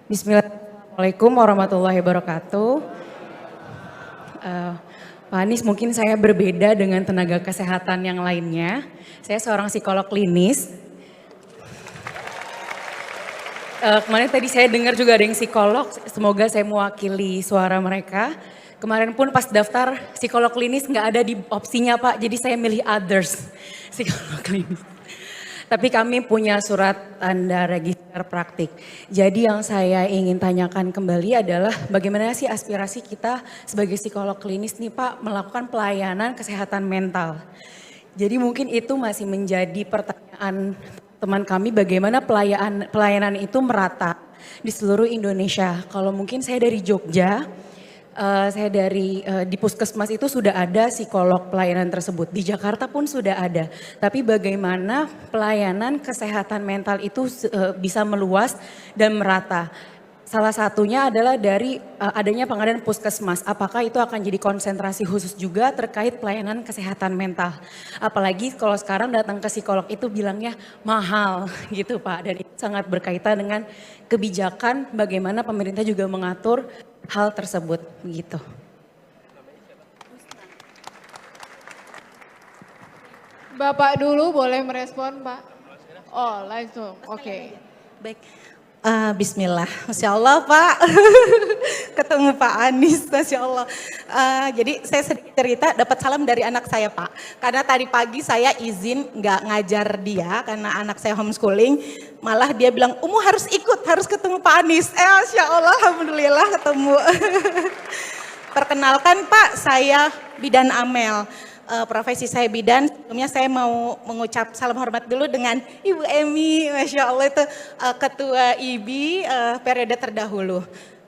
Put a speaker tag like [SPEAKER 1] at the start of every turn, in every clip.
[SPEAKER 1] Bismillahirrahmanirrahim warahmatullahi wabarakatuh. Pak Anies, mungkin saya berbeda dengan tenaga kesehatan yang lainnya. Saya seorang psikolog klinis. Kemarin tadi saya dengar juga ada yang psikolog, semoga saya mewakili suara mereka. Kemarin pun pas daftar psikolog klinis nggak ada di opsinya Pak, jadi saya milih others, psikolog klinis. Tapi kami punya surat tanda register praktik. Jadi yang saya ingin tanyakan kembali adalah bagaimana sih aspirasi kita sebagai psikolog klinis nih Pak melakukan pelayanan kesehatan mental. Jadi mungkin itu masih menjadi pertanyaan teman kami bagaimana pelayanan itu merata di seluruh Indonesia. Kalau mungkin saya dari Jogja, saya di puskesmas itu sudah ada psikolog pelayanan tersebut. Di Jakarta pun sudah ada. Tapi bagaimana pelayanan kesehatan mental itu bisa meluas dan merata. Salah satunya adalah dari adanya pengadaan puskesmas. Apakah itu akan jadi konsentrasi khusus juga terkait pelayanan kesehatan mental. Apalagi kalau sekarang datang ke psikolog itu bilangnya mahal gitu Pak. Dan itu sangat berkaitan dengan kebijakan bagaimana pemerintah juga mengatur hal tersebut begitu.
[SPEAKER 2] Bapak dulu boleh merespon Pak. Oh langsung, oke.
[SPEAKER 3] Baik, bismillah, Masya Allah Pak, ketemu Pak Anies, Masya Allah. Jadi saya sedikit cerita, dapat salam dari anak saya Pak. Karena tadi pagi saya izin nggak ngajar dia, karena anak saya homeschooling. Malah dia bilang, harus ikut, harus ketemu Pak Anies. Masya Allah, Alhamdulillah ketemu. Perkenalkan Pak, saya Bidan Amel. Profesi saya bidan, sebelumnya saya mau mengucap salam hormat dulu dengan Ibu Emi, Masya Allah itu Ketua IBI periode terdahulu.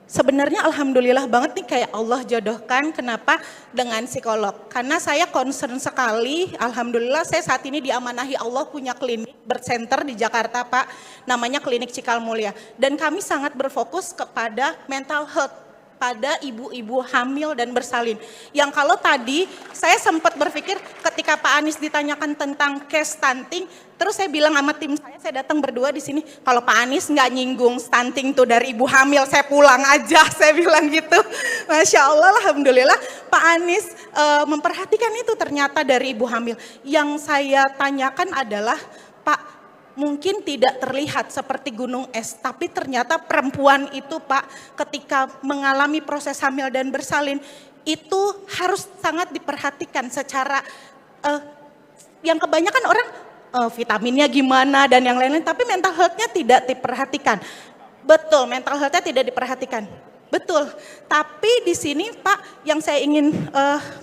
[SPEAKER 3] Sebenarnya alhamdulillah banget nih kayak Allah jodohkan, kenapa dengan psikolog. Karena saya concern sekali, alhamdulillah saya saat ini diamanahi Allah punya klinik bercenter di Jakarta Pak, namanya Klinik Cikal Mulia. Dan kami sangat berfokus kepada mental health pada ibu-ibu hamil dan bersalin. Yang kalau tadi saya sempat berpikir ketika Pak Anies ditanyakan tentang case stunting, terus saya bilang sama tim saya datang berdua di sini, kalau Pak Anies nggak nyinggung stunting tuh dari ibu hamil, saya pulang aja, saya bilang gitu. Masya Allah, alhamdulillah Pak Anies memperhatikan itu ternyata dari ibu hamil. Yang saya tanyakan adalah, Pak, mungkin tidak terlihat seperti gunung es, tapi ternyata perempuan itu Pak ketika mengalami proses hamil dan bersalin itu harus sangat diperhatikan secara yang kebanyakan orang vitaminnya gimana dan yang lain-lain, tapi mental health-nya tidak diperhatikan. Betul, mental health-nya tidak diperhatikan. Betul, tapi di sini Pak yang saya ingin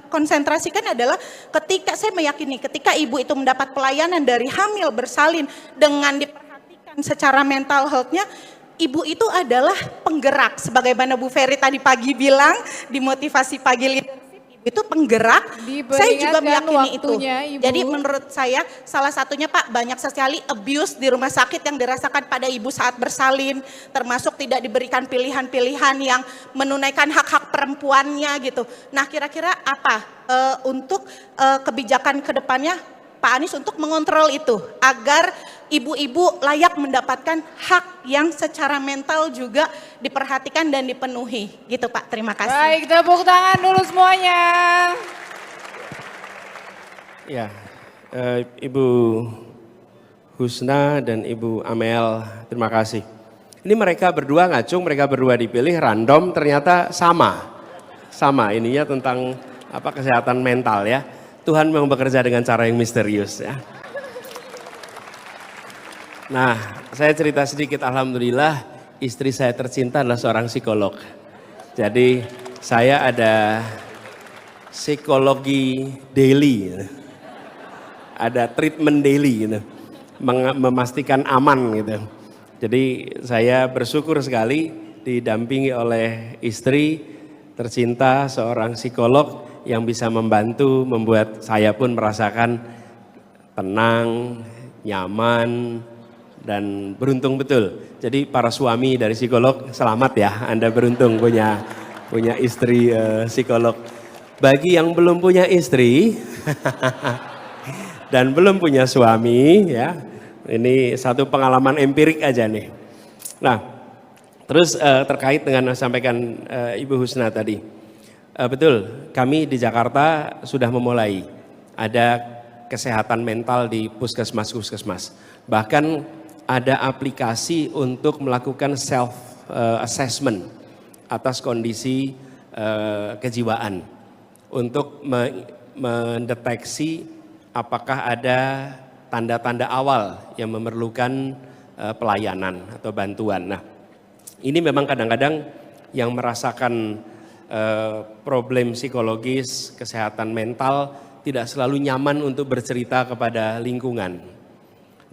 [SPEAKER 3] konsentrasikan adalah ketika saya meyakini ketika ibu itu mendapat pelayanan dari hamil bersalin dengan diperhatikan secara mental health-nya, ibu itu adalah penggerak sebagaimana Bu Ferry tadi pagi bilang di motivasi pagi leadership, itu penggerak. Saya juga meyakini itu.
[SPEAKER 2] Ibu.
[SPEAKER 3] Jadi menurut saya salah satunya Pak banyak sekali abuse di rumah sakit yang dirasakan pada ibu saat bersalin, termasuk tidak diberikan pilihan-pilihan yang menunaikan hak-hak perempuannya gitu. Nah kira-kira apa untuk kebijakan kedepannya Pak Anies untuk mengontrol itu agar ibu-ibu layak mendapatkan hak yang secara mental juga diperhatikan dan dipenuhi gitu Pak. Terima kasih.
[SPEAKER 2] Baik, tepuk tangan dulu semuanya.
[SPEAKER 4] Ya, Ibu Husna dan Ibu Amel, terima kasih. Ini mereka berdua ngacung, mereka berdua dipilih random, ternyata sama ininya tentang kesehatan mental ya. Tuhan memang bekerja dengan cara yang misterius ya. Nah, saya cerita sedikit, alhamdulillah istri saya tercinta adalah seorang psikolog. Jadi saya ada psikologi daily, ada treatment daily gitu, memastikan aman gitu. Jadi saya bersyukur sekali didampingi oleh istri tercinta seorang psikolog yang bisa membantu membuat saya pun merasakan tenang, nyaman, dan beruntung betul. Jadi para suami dari psikolog selamat ya, Anda beruntung punya istri psikolog. Bagi yang belum punya istri dan belum punya suami ya, ini satu pengalaman empirik aja nih. Nah, Terus terkait dengan yang sampaikan Ibu Husna tadi, betul kami di Jakarta sudah memulai ada kesehatan mental di puskesmas. Bahkan ada aplikasi untuk melakukan self assessment atas kondisi kejiwaan untuk mendeteksi apakah ada tanda-tanda awal yang memerlukan pelayanan atau bantuan. Nah, ini memang kadang-kadang yang merasakan problem psikologis, kesehatan mental tidak selalu nyaman untuk bercerita kepada lingkungan.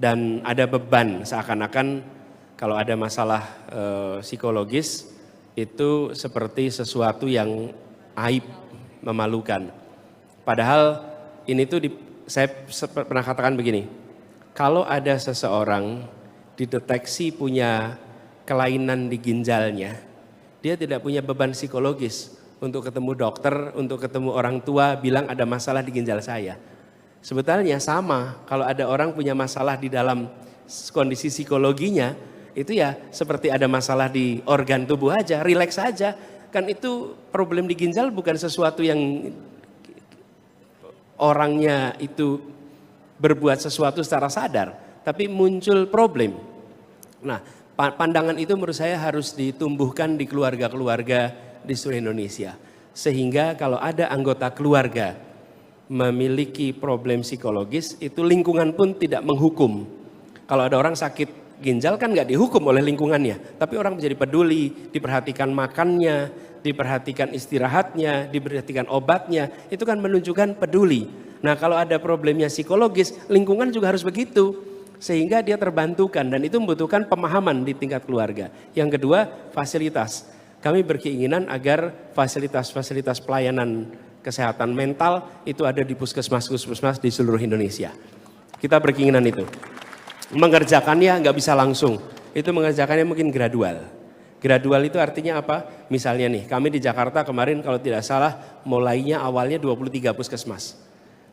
[SPEAKER 4] Dan ada beban seakan-akan kalau ada masalah psikologis itu seperti sesuatu yang aib, memalukan. Padahal ini tuh saya pernah katakan begini, kalau ada seseorang dideteksi punya kelainan di ginjalnya, dia tidak punya beban psikologis untuk ketemu dokter, untuk ketemu orang tua bilang ada masalah di ginjal saya. Sebetulnya sama, kalau ada orang punya masalah di dalam kondisi psikologinya, itu ya seperti ada masalah di organ tubuh aja, rileks saja. Kan itu problem di ginjal bukan sesuatu yang orangnya itu berbuat sesuatu secara sadar, tapi muncul problem. Nah, pandangan itu menurut saya harus ditumbuhkan di keluarga-keluarga di seluruh Indonesia. Sehingga kalau ada anggota keluarga memiliki problem psikologis, itu lingkungan pun tidak menghukum. Kalau ada orang sakit ginjal kan nggak dihukum oleh lingkungannya, tapi orang menjadi peduli, diperhatikan makannya, diperhatikan istirahatnya, diperhatikan obatnya, itu kan menunjukkan peduli. Nah, kalau ada problemnya psikologis, lingkungan juga harus begitu. Sehingga dia terbantukan dan itu membutuhkan pemahaman di tingkat keluarga. Yang kedua, fasilitas. Kami berkeinginan agar fasilitas-fasilitas pelayanan kesehatan mental itu ada di puskesmas-puskesmas di seluruh Indonesia. Kita berkeinginan itu. Mengerjakannya nggak bisa langsung, itu mengerjakannya mungkin gradual. Gradual itu artinya apa? Misalnya nih, kami di Jakarta kemarin kalau tidak salah mulainya awalnya 23 puskesmas.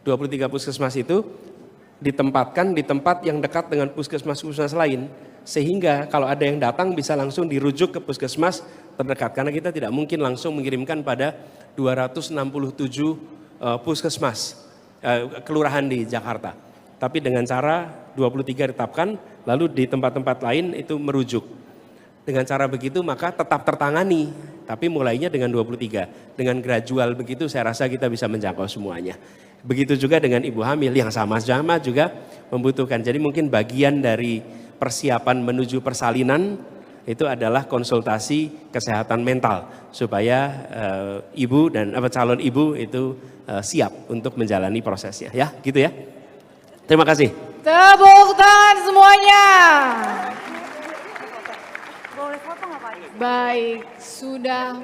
[SPEAKER 4] 23 puskesmas itu ditempatkan di tempat yang dekat dengan puskesmas-puskesmas lain. Sehingga kalau ada yang datang bisa langsung dirujuk ke puskesmas terdekat. Karena kita tidak mungkin langsung mengirimkan pada 267 puskesmas, kelurahan di Jakarta. Tapi dengan cara 23 ditetapkan, lalu di tempat-tempat lain itu merujuk. Dengan cara begitu maka tetap tertangani, tapi mulainya dengan 23. Dengan gradual begitu saya rasa kita bisa menjangkau semuanya. Begitu juga dengan ibu hamil yang sama-sama juga membutuhkan. Jadi mungkin bagian dari persiapan menuju persalinan itu adalah konsultasi kesehatan mental supaya ibu dan calon ibu itu siap untuk menjalani prosesnya, ya, gitu ya. Terima kasih.
[SPEAKER 2] Tepuk tangan semuanya. Baik, sudah